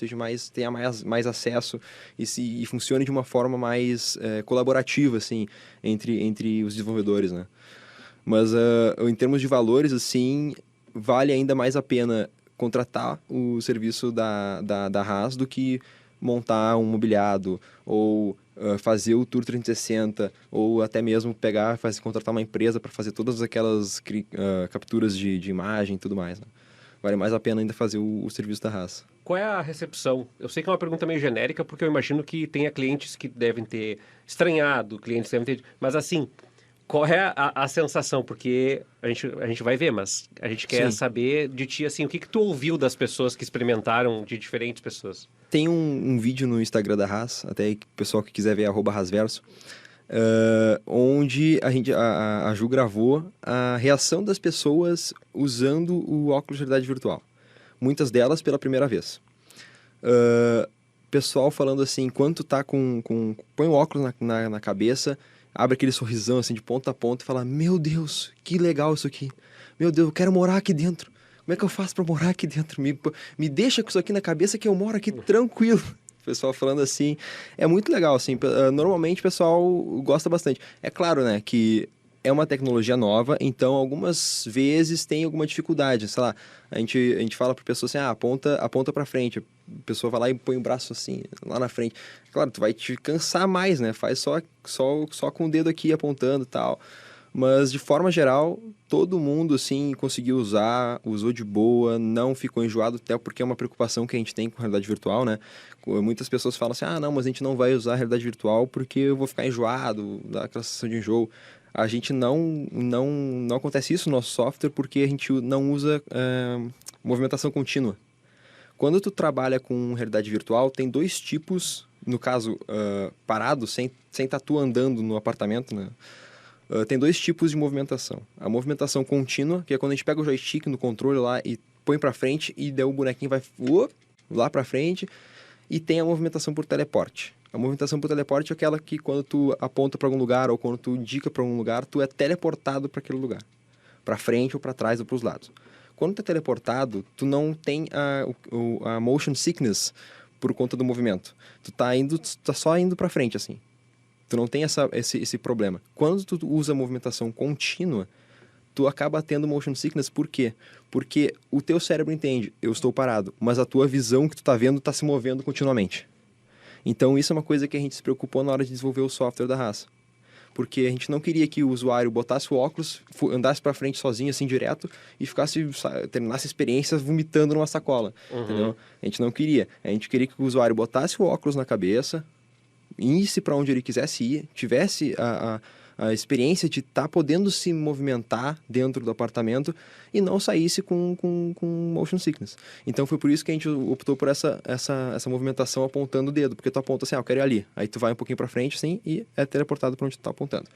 tenha mais acesso e funcione de uma forma mais colaborativa, assim, entre os desenvolvedores, né? Mas em termos de valores, assim, vale ainda mais a pena contratar o serviço da Haas do que montar um mobiliado, ou fazer o Tour 360, ou até mesmo contratar uma empresa para fazer todas aquelas capturas de imagem e tudo mais, né? Vale mais a pena ainda fazer o serviço da Haas. Qual é a recepção? Eu sei que é uma pergunta meio genérica, porque eu imagino que tenha clientes que devem ter estranhado, clientes devem ter... Mas assim, qual é a sensação? Porque a gente vai ver, mas a gente quer Sim. saber de ti, assim, o que tu ouviu das pessoas que experimentaram, de diferentes pessoas? Tem um vídeo no Instagram da Haas, até o pessoal que quiser ver, @Haasverso, onde a Ju gravou a reação das pessoas usando o óculos de realidade virtual. Muitas delas pela primeira vez. Pessoal falando assim, enquanto tá põe o óculos na cabeça, abre aquele sorrisão assim de ponta a ponta e fala: meu Deus, que legal isso aqui. Meu Deus, eu quero morar aqui dentro. Como é que eu faço para morar aqui dentro? Me deixa com isso aqui na cabeça que eu moro aqui tranquilo. O pessoal falando assim, é muito legal, assim. Normalmente o pessoal gosta bastante. É claro, né, que é uma tecnologia nova, então algumas vezes tem alguma dificuldade. Sei lá, a gente fala para a pessoa assim, aponta para frente. A pessoa vai lá e põe o braço assim, lá na frente. Claro, tu vai te cansar mais, né? Faz só com o dedo aqui apontando e tal. Mas, de forma geral, todo mundo, assim, conseguiu usou de boa, não ficou enjoado, até porque é uma preocupação que a gente tem com a realidade virtual, né? Muitas pessoas falam assim, não, mas a gente não vai usar a realidade virtual porque eu vou ficar enjoado, dá aquela sensação de enjoo. A gente não acontece isso no nosso software porque a gente não usa movimentação contínua. Quando tu trabalha com realidade virtual, tem dois tipos, no caso, parado, sem estar tu andando no apartamento, né? Tem dois tipos de movimentação. A movimentação contínua, que é quando a gente pega o joystick no controle lá e põe pra frente e daí o bonequinho vai lá pra frente. E tem a movimentação por teleporte. A movimentação por teleporte é aquela que quando tu aponta para algum lugar ou quando tu indica para algum lugar, tu é teleportado para aquele lugar. Para frente ou para trás ou para os lados. Quando tu é teleportado, tu não tem a motion sickness por conta do movimento. Tu tá só indo para frente assim. Tu não tem esse problema. Quando tu usa movimentação contínua, tu acaba tendo motion sickness. Por quê? Porque o teu cérebro entende, eu estou parado, mas a tua visão que tu tá vendo tá se movendo continuamente. Então isso é uma coisa que a gente se preocupou na hora de desenvolver o software da Haas. Porque a gente não queria que o usuário botasse o óculos, andasse para frente sozinho, assim, direto, e terminasse a experiência vomitando numa sacola. Uhum. Entendeu? A gente não queria. A gente queria que o usuário botasse o óculos na cabeça, isse para onde ele quisesse ir, tivesse a experiência de estar podendo se movimentar dentro do apartamento e não saísse com motion sickness. Então foi por isso que a gente optou por essa movimentação apontando o dedo, porque tu aponta assim, eu quero ir ali. Aí tu vai um pouquinho para frente assim e é teleportado para onde tu tá apontando.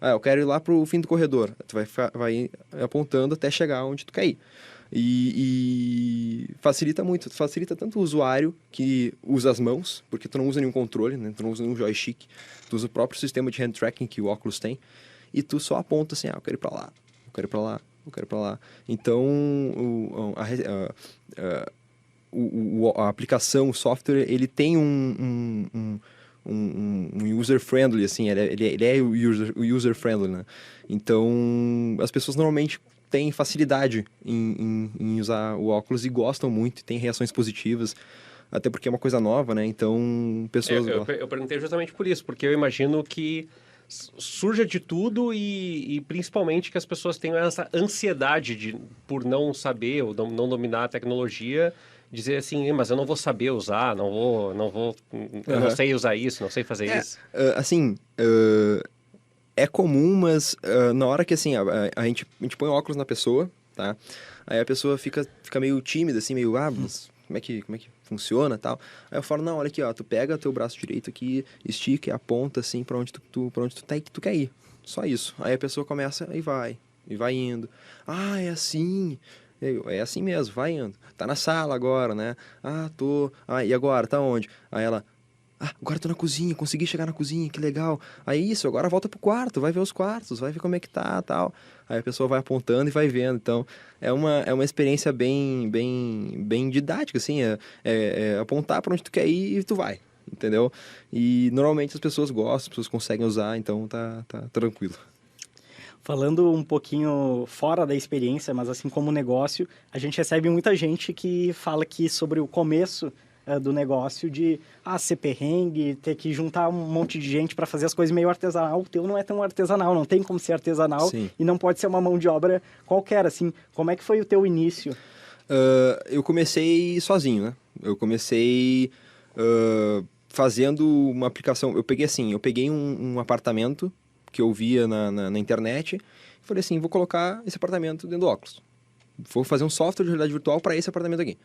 Eu quero ir lá pro fim do corredor. Tu vai apontando até chegar onde tu quer ir. E facilita muito, facilita tanto o usuário que usa as mãos, porque tu não usa nenhum controle, né? Tu não usa nenhum joystick, tu usa o próprio sistema de hand tracking que o óculos tem, e tu só aponta assim, eu quero ir pra lá, eu quero ir pra lá, eu quero ir pra lá. Então, a aplicação, o software, ele tem um user-friendly, assim, ele é user-friendly, né? Então, as pessoas normalmente têm facilidade em usar o óculos e gostam muito, têm reações positivas, até porque é uma coisa nova, né? Então, pessoas... Eu perguntei justamente por isso, porque eu imagino que surja de tudo e principalmente que as pessoas tenham essa ansiedade por não saber ou não dominar a tecnologia, dizer assim, mas eu não vou saber usar, eu não sei usar isso, não sei fazer isso. Assim, é comum, mas na hora que assim, a gente põe óculos na pessoa, tá? Aí a pessoa fica meio tímida, assim, meio, mas como é que funciona e tal? Aí eu falo, não, olha aqui, ó, tu pega teu braço direito aqui, estica e aponta assim pra onde tu quer ir. Só isso. Aí a pessoa começa e vai indo. É assim. É assim mesmo, vai indo. Tá na sala agora, né? Tô. E agora? Tá onde? Aí ela, agora tô na cozinha, consegui chegar na cozinha, que legal. Aí isso, agora volta pro quarto, vai ver os quartos, vai ver como é que tá, tal. Aí a pessoa vai apontando e vai vendo. Então, é uma experiência bem didática, assim. É apontar para onde tu quer ir e tu vai, entendeu? E normalmente as pessoas gostam, as pessoas conseguem usar, então tá tranquilo. Falando um pouquinho fora da experiência, mas assim como negócio, a gente recebe muita gente que fala aqui sobre o começo do negócio de ser perrengue, ter que juntar um monte de gente para fazer as coisas meio artesanal. O teu não é tão artesanal, não tem como ser artesanal. Sim. E não pode ser uma mão de obra qualquer, assim. Como é que foi o teu início? Eu comecei sozinho, né? Eu comecei fazendo uma aplicação. Eu peguei um apartamento que eu via na internet e falei assim, vou colocar esse apartamento dentro do óculos. Vou fazer um software de realidade virtual para esse apartamento aqui.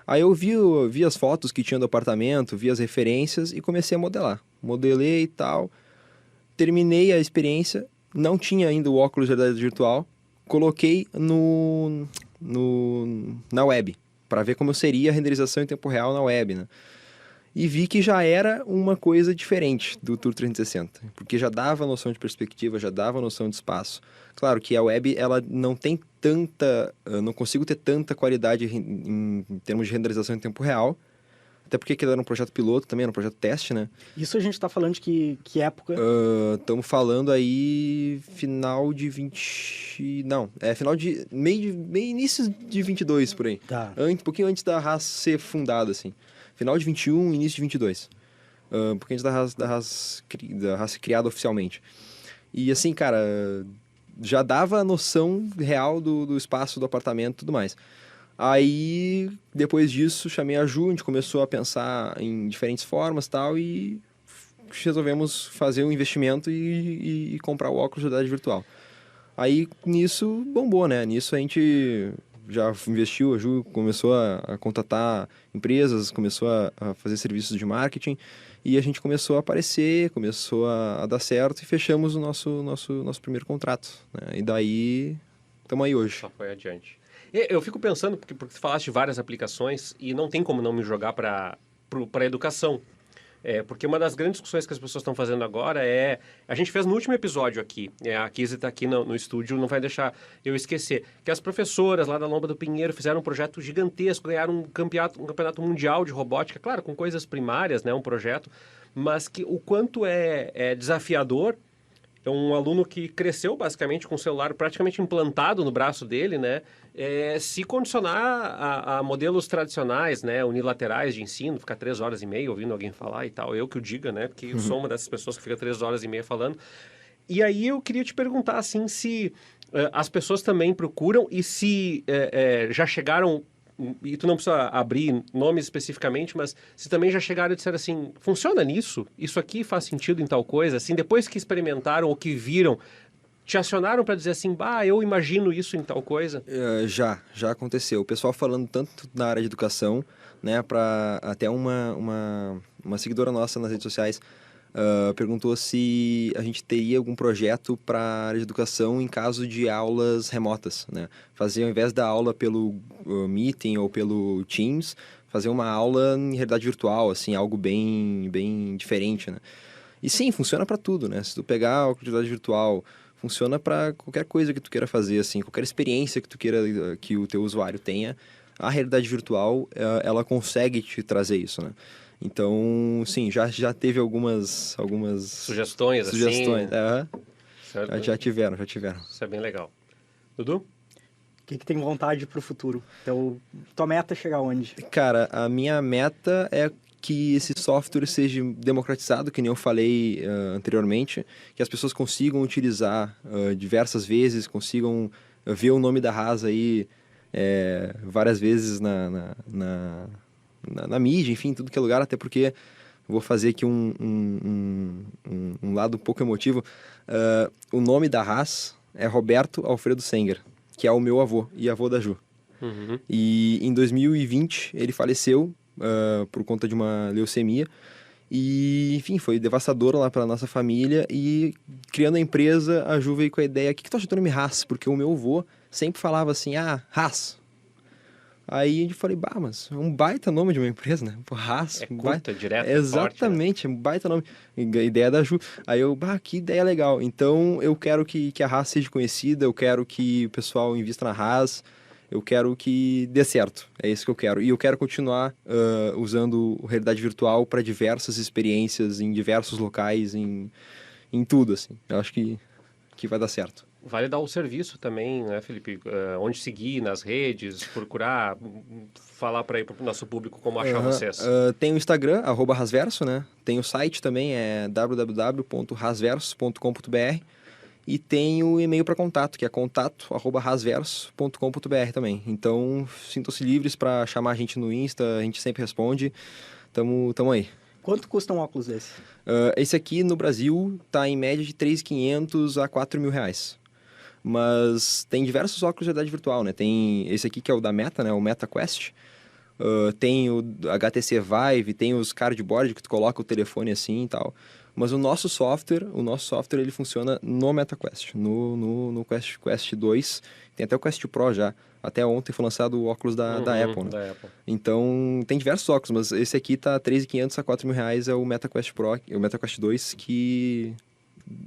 Aí eu vi as fotos que tinha do apartamento, vi as referências e comecei a modelar. Modelei e tal. Terminei a experiência, não tinha ainda o óculos de realidade virtual. Coloquei na web, para ver como seria a renderização em tempo real na web, né? E vi que já era uma coisa diferente do Tour 360, porque já dava noção de perspectiva, já dava noção de espaço. Claro que a web, ela não tem não consigo ter tanta qualidade em termos de renderização em tempo real, até porque aquilo era um projeto piloto também, era um projeto teste, né? Isso a gente está falando de que época? Estamos falando aí final de 20... Não, final de... meio início de 22, por aí. Tá. Um pouquinho antes da Haas ser fundada, assim. Final de 21, início de 22. Um pouquinho antes da Haas ser criada oficialmente. E assim, cara, já dava a noção real do espaço do apartamento e tudo mais. Aí, depois disso, chamei a Ju, a gente começou a pensar em diferentes formas e tal, e resolvemos fazer um investimento e comprar o óculos de realidade virtual. Aí, nisso, bombou, né? Nisso a gente já investiu, a Ju começou a contatar empresas, começou a fazer serviços de marketing, e a gente começou a aparecer, começou a dar certo, e fechamos o nosso primeiro contrato, né? E daí, estamos aí hoje. Só foi adiante. Eu fico pensando, porque você falaste de várias aplicações, e não tem como não me jogar para a educação. Porque uma das grandes discussões que as pessoas estão fazendo agora a gente fez no último episódio aqui, a Kizzy está aqui no estúdio, não vai deixar eu esquecer, que as professoras lá da Lomba do Pinheiro fizeram um projeto gigantesco, ganharam um campeonato mundial de robótica, claro, com coisas primárias, né, um projeto, mas que o quanto é desafiador. É um aluno que cresceu basicamente com o celular praticamente implantado no braço dele, né? Se condicionar a modelos tradicionais, né? Unilaterais de ensino, ficar 3 horas e meia ouvindo alguém falar e tal. Eu que o diga, né? Porque eu sou uma dessas pessoas que fica 3 horas e meia falando. E aí eu queria te perguntar, assim, se as pessoas também procuram e se já chegaram e tu não precisa abrir nomes especificamente, mas se também já chegaram e disseram assim, funciona nisso? Isso aqui faz sentido em tal coisa? Assim, depois que experimentaram ou que viram, te acionaram para dizer assim, eu imagino isso em tal coisa? Já aconteceu. O pessoal falando tanto na área de educação, né, para até uma seguidora nossa nas redes sociais perguntou se a gente teria algum projeto para a área de educação em caso de aulas remotas, né? Fazer, ao invés da aula pelo Meeting ou pelo Teams, fazer uma aula em realidade virtual, assim, algo bem diferente, né? E sim, funciona para tudo, né? Se tu pegar a realidade virtual, funciona para qualquer coisa que tu queira fazer, assim, qualquer experiência que tu queira que o teu usuário tenha, a realidade virtual, ela consegue te trazer isso, né? Então, sim, já teve algumas Sugestões, assim? Certo? Já tiveram. Isso é bem legal. Dudu? O que tem vontade para o futuro? Então, tua meta é chegar onde? Cara, a minha meta é que esse software seja democratizado, que nem eu falei anteriormente, que as pessoas consigam utilizar diversas vezes, consigam ver o nome da Haas aí várias vezes na mídia, enfim, em tudo que é lugar, até porque vou fazer aqui um lado um pouco emotivo. O nome da Haas é Roberto Alfredo Senger, que é o meu avô e avô da Ju. Uhum. E em 2020 ele faleceu por conta de uma leucemia. E, enfim, foi devastador lá para nossa família. E criando a empresa, a Ju veio com a ideia: o que tu acha do nome Haas? Porque o meu avô sempre falava assim: Haas. Aí a gente falei: mas é um baita nome de uma empresa, né? Pô, Haas. É curta, direto, Exatamente, forte, né? É um baita nome. A ideia da Ju. Aí eu: que ideia legal. Então eu quero que a Haas seja conhecida, eu quero que o pessoal invista na Haas. Eu quero que dê certo, é isso que eu quero. E eu quero continuar usando realidade virtual para diversas experiências, em diversos locais, em tudo, assim. Eu acho que vai dar certo. Vale dar o serviço também, né, Felipe? Onde seguir nas redes, procurar, falar para o nosso público como achar vocês. Tem o Instagram, @rasverso, né? Tem o site também, é www.rasverso.com.br. E tem o e-mail para contato, que é contato@rasverso.com.br também. Então, sintam-se livres para chamar a gente no Insta, a gente sempre responde. Tamo aí. Quanto custa um óculos desse? Esse aqui no Brasil tá em média de 3.500 a 4.000 reais. Mas tem diversos óculos de realidade virtual, né? Tem esse aqui que é o da Meta, né? O Meta Quest. Tem o HTC Vive, tem os cardboard que tu coloca o telefone assim e tal. Mas o nosso software ele funciona no MetaQuest, no Quest 2. Tem até o Quest Pro já. Até ontem foi lançado o óculos da Apple, né? Da Apple. Então, tem diversos óculos, mas esse aqui tá 3.500 a 4.000 reais, é o MetaQuest Pro, o MetaQuest 2, que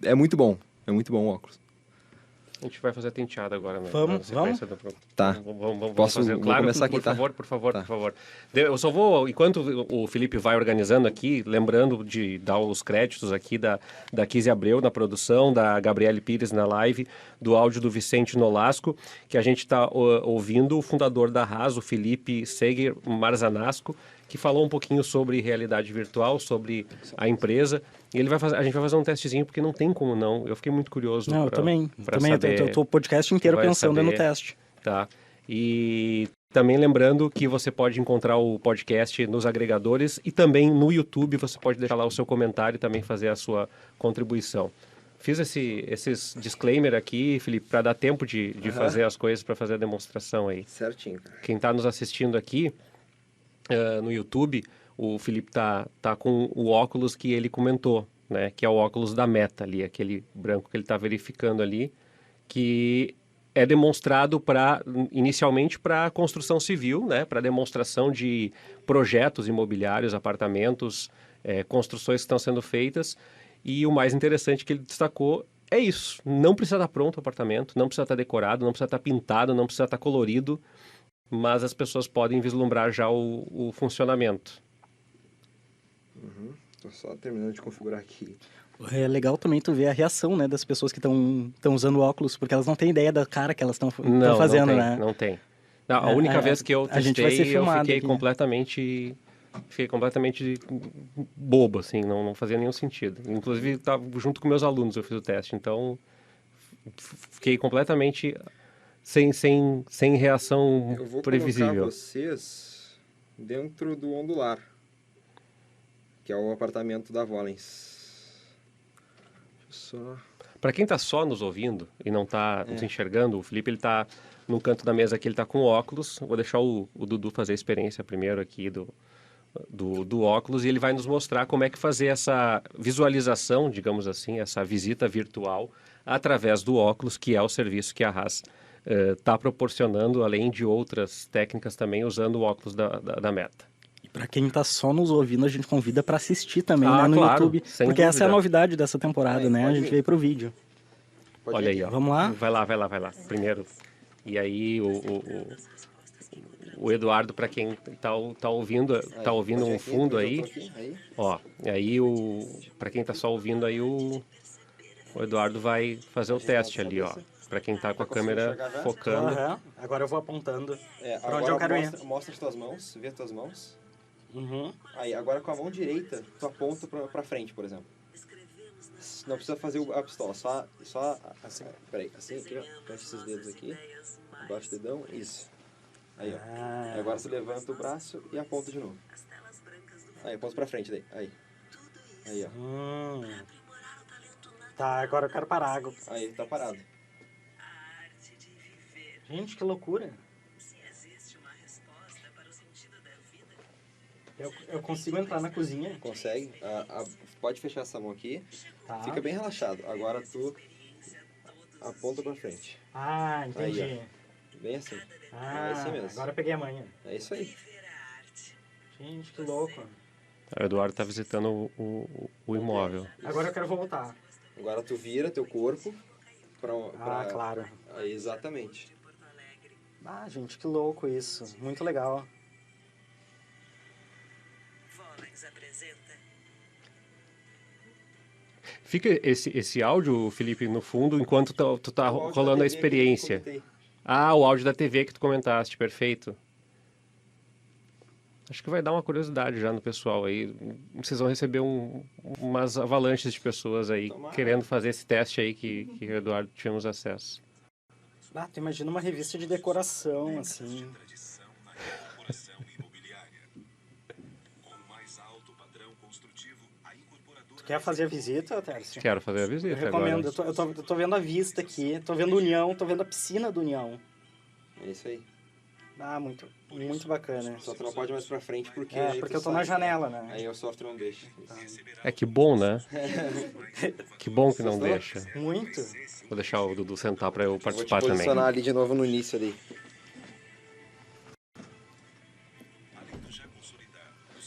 é muito bom. É muito bom o óculos. A gente vai fazer a tenteada agora, né? Vamos? Tá. Vamos Posso fazer. Claro, começar aqui, por tá? favor, Tá. por favor. Eu só vou, enquanto o Felipe vai organizando aqui, lembrando de dar os créditos aqui da Kizzy Abreu na produção, da Gabriele Pires na live, do áudio do Vicente Nolasco, que a gente está ouvindo o fundador da Haas, o Felipe Seger Marzanasco, que falou um pouquinho sobre realidade virtual, sobre a empresa. E a gente vai fazer um testezinho, porque não tem como não. Eu fiquei muito curioso. Não, eu também. Saber. Eu tô o podcast inteiro pensando no saber. teste. Tá. E também lembrando que você pode encontrar o podcast nos agregadores e também no YouTube você pode deixar lá o seu comentário e também fazer a sua contribuição. Fiz esses disclaimer aqui, Felipe, para dar tempo de fazer as coisas, para fazer a demonstração aí. Certinho, cara. Quem está nos assistindo aqui no YouTube, o Felipe tá com o óculos que ele comentou, né? Que é o óculos da Meta ali, aquele branco que ele está verificando ali, que é demonstrado inicialmente para construção civil, né? Para demonstração de projetos imobiliários, apartamentos, construções que estão sendo feitas. E o mais interessante que ele destacou é isso. Não precisa estar pronto o apartamento, não precisa estar decorado, não precisa estar pintado, não precisa estar colorido, mas as pessoas podem vislumbrar já o funcionamento. Tô só terminando de configurar aqui. É legal também tu ver a reação, né, das pessoas que estão usando óculos, porque elas não têm ideia da cara que elas estão fazendo, não tem, né? Não tem. Não, a única vez que eu a gente vai ser testei, eu filmado fiquei aqui. completamente bobo, assim, não fazia nenhum sentido. Inclusive, estava junto com meus alunos, eu fiz o teste, então fiquei completamente sem reação Eu vou previsível. colocar vocês dentro do ondular, que é o apartamento da Volens. Deixa eu só... Para quem está só nos ouvindo e não está nos enxergando, o Felipe ele está no canto da mesa aqui, ele está com óculos. Vou deixar o Dudu fazer a experiência primeiro aqui do óculos e ele vai nos mostrar como é que fazer essa visualização, digamos assim, essa visita virtual através do óculos, que é o serviço que a Haas está proporcionando, além de outras técnicas também, usando o óculos da Meta. Para quem tá só nos ouvindo, a gente convida para assistir também, né, no claro, YouTube. sem Porque essa é a dúvida. novidade dessa temporada, né? A pode gente vir. veio pro vídeo. Pode Olha ir aí, aqui. ó. Vamos lá? Vai lá. Primeiro. E aí o Eduardo, para quem tá ouvindo Pode ir um aqui, fundo depois eu aí, tô aqui, aí. ó. E aí para quem tá só ouvindo aí o Eduardo vai fazer o teste ali, ó. Para quem tá com a Tá conseguindo câmera enxergar já? focando. Aham. Agora eu vou apontando É, pra onde eu quero ir. mostra as tuas mãos, vê as tuas mãos. Uhum. Aí, agora com a mão direita, tu aponta pra frente, por exemplo. Não precisa fazer a pistola, só assim. Peraí, assim aqui, ó. Fecha esses dedos aqui. Baixa o dedão, isso. Aí, ó. Ah. Aí agora tu levanta o braço e aponta de novo. Aí, aponta pra frente daí. Aí, ó. Tá, agora eu quero parar. Aí, tá parado. Gente, que loucura. Eu consigo entrar na cozinha? Consegue? Pode fechar essa mão aqui. Tá. Fica bem relaxado. Agora tu aponta pra frente. Ah, entendi. Aí, Bem assim. É assim mesmo. Agora eu peguei a manha. É isso aí. Gente, que louco. O Eduardo tá visitando o imóvel. Agora eu quero voltar. Agora tu vira teu corpo pra... Claro. Aí, exatamente. Ah, gente, que louco isso. Muito legal. Fica esse áudio, Felipe, no fundo, enquanto tu tá O áudio rolando da a TV que eu experiência. comentei. Ah, o áudio da TV que tu comentaste, perfeito. Acho que vai dar uma curiosidade já no pessoal aí. Vocês vão receber umas avalanches de pessoas aí Tomara. querendo fazer esse teste aí que o Eduardo tivemos acesso. Ah, tu imagina uma revista de decoração, assim. Tu quer fazer a visita, Tércio? Quero fazer a Eu visita recomendo. agora. Eu tô vendo a vista aqui, tô vendo União, tô vendo a piscina do União. É isso aí. Ah, muito bacana. Só tu não pode mais pra frente porque... É, aí porque tu eu tô na sabe. janela, né? Aí o software não deixa. É que bom, né? Que bom que não Gostou? deixa. Muito. Vou deixar o Dudu sentar para eu Vou te participar também. posicionar ali de novo no início ali.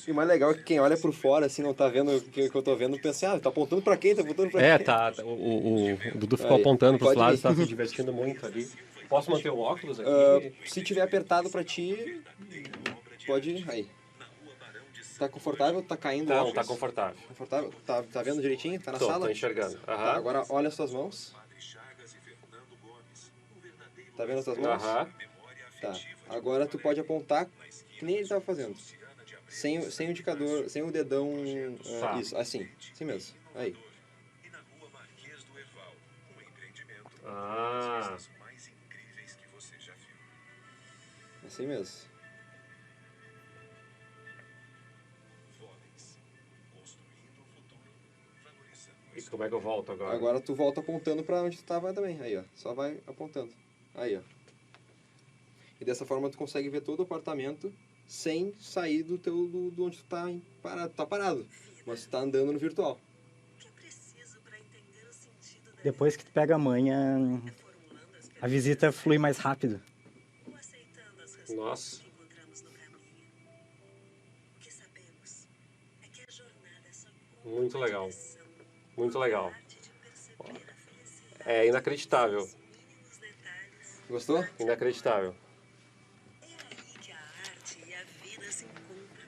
E o mais legal é que quem olha por fora, assim, não tá vendo o que eu tô vendo, pensa, tá apontando pra quem? Tá apontando pra É, quem? tá. O Dudu ficou Aí, apontando pros pode lados, ir. tá se divertindo muito ali. Posso manter o óculos aqui? Se tiver apertado pra ti, pode ir. Aí. Tá confortável? Tá caindo o Não, óculos? tá confortável. Confortável? Tá vendo direitinho? Tá na Tô sala? enxergando. Tá, Aham. agora olha as suas mãos. Tá vendo as tuas mãos? Aham. Tá. Agora tu pode apontar que nem ele tava fazendo. Sem o indicador, sem o dedão. Tá. Isso, assim. Assim mesmo. Aí. Ah, Assim mesmo. e como é que eu volto agora? Agora tu volta apontando pra onde tu tava também. Aí, ó. Só vai apontando. Aí, ó. E dessa forma tu consegue ver todo o apartamento sem sair do onde tu tá parado. Tá parado. Mas tu tá andando no virtual. Depois que tu pega a manha, a visita flui mais rápido. Nossa. Muito legal. Muito legal. É inacreditável. Gostou? Inacreditável.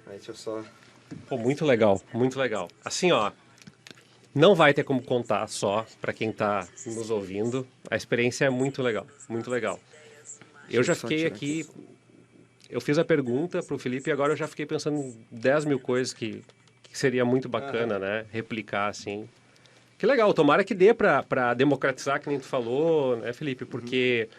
Aí deixa eu só... Pô, muito legal, muito legal. Assim, ó, não vai ter como contar só para quem tá nos ouvindo. A experiência é muito legal, muito legal. Eu já só fiquei tirar aqui, eu fiz a pergunta pro Felipe e agora eu já fiquei pensando em 10 mil coisas que seria muito bacana, né? Replicar, assim. Que legal, tomara que dê para democratizar, que nem tu falou, né, Felipe? Porque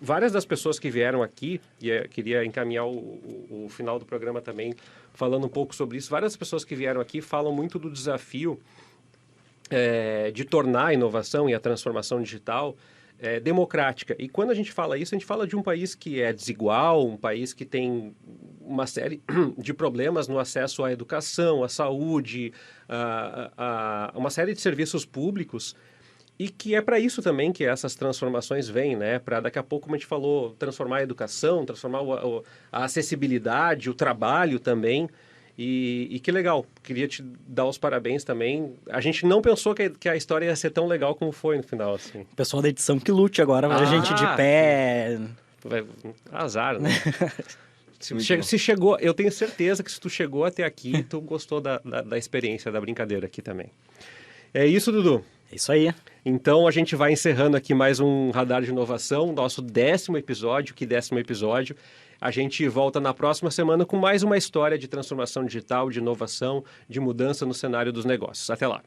Várias das pessoas que vieram aqui, e queria encaminhar o final do programa também falando um pouco sobre isso, várias pessoas que vieram aqui falam muito do desafio de tornar a inovação e a transformação digital democrática. E quando a gente fala isso, a gente fala de um país que é desigual, um país que tem uma série de problemas no acesso à educação, à saúde, a uma série de serviços públicos, e que é para isso também que essas transformações vêm, né? Para daqui a pouco, como a gente falou, transformar a educação, transformar a acessibilidade, o trabalho também. E que legal, queria te dar os parabéns também. A gente não pensou que a história ia ser tão legal como foi no final, assim. O pessoal da edição que lute agora, a gente de pé. Azar, né? Se chegou, eu tenho certeza que se tu chegou até aqui, tu gostou da experiência, da brincadeira aqui também. É isso, Dudu. É isso aí. Então, a gente vai encerrando aqui mais um Radar de Inovação, nosso 10º episódio. Que 10º episódio. A gente volta na próxima semana com mais uma história de transformação digital, de inovação, de mudança no cenário dos negócios. Até lá.